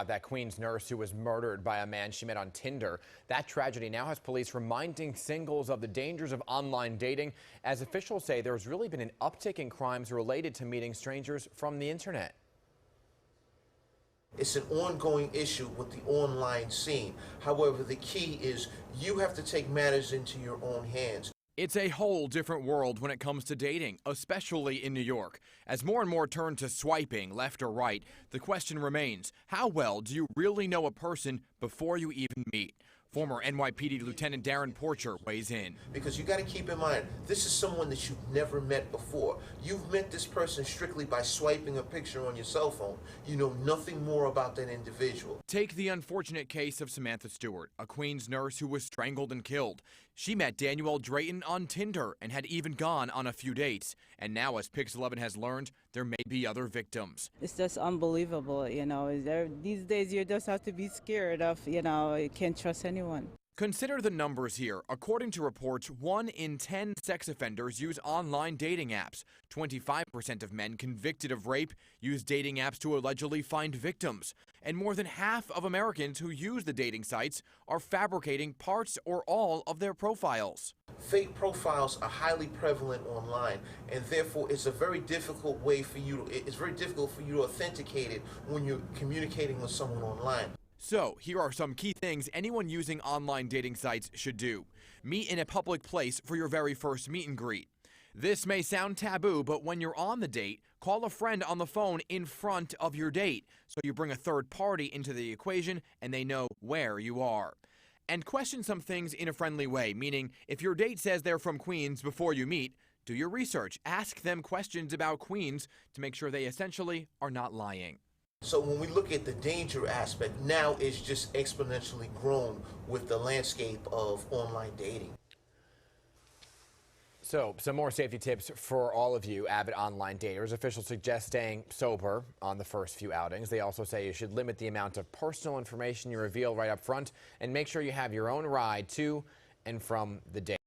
about that Queens nurse who was murdered by a man she met on Tinder. That tragedy now has police reminding singles of the dangers of online dating, as officials say there's really been an uptick in crimes related to meeting strangers from the internet. It's an ongoing issue with the online scene. However, the key is you have to take matters into your own hands. It's a whole different world when it comes to dating, especially in New York. As more and more turn to swiping left or right, the question remains, how well do you really know a person before you even meet? Former NYPD Lieutenant Darren Porcher weighs in. Because you got to keep in mind, this is someone that you've never met before. You've met this person strictly by swiping a picture on your cell phone. You know nothing more about that individual. Take the unfortunate case of Samantha Stewart, a Queens nurse who was strangled and killed. She met Daniel Drayton on Tinder and had even gone on a few dates. And now, as Pix 11 has learned, there may be other victims. It's just unbelievable, these days you just have to be scared of, you can't trust anyone. Consider the numbers here. According to reports, 1 in 10 sex offenders use online dating apps. 25% of men convicted of rape use dating apps to allegedly find victims. And more than half of Americans who use the dating sites are fabricating parts or all of their profiles. Fake profiles are highly prevalent online, and therefore it's a very difficult way for you to authenticate it when you're communicating with someone online. So, here are some key things anyone using online dating sites should do. Meet in a public place for your very first meet and greet. This may sound taboo, but when you're on the date, call a friend on the phone in front of your date, so you bring a third party into the equation and they know where you are. And question some things in a friendly way, meaning if your date says they're from Queens before you meet, do your research. Ask them questions about Queens to make sure they essentially are not lying. So when we look at the danger aspect, now it's just exponentially grown with the landscape of online dating. So, some more safety tips for all of you avid online daters. Officials suggest staying sober on the first few outings. They also say you should limit the amount of personal information you reveal right up front and make sure you have your own ride to and from the date.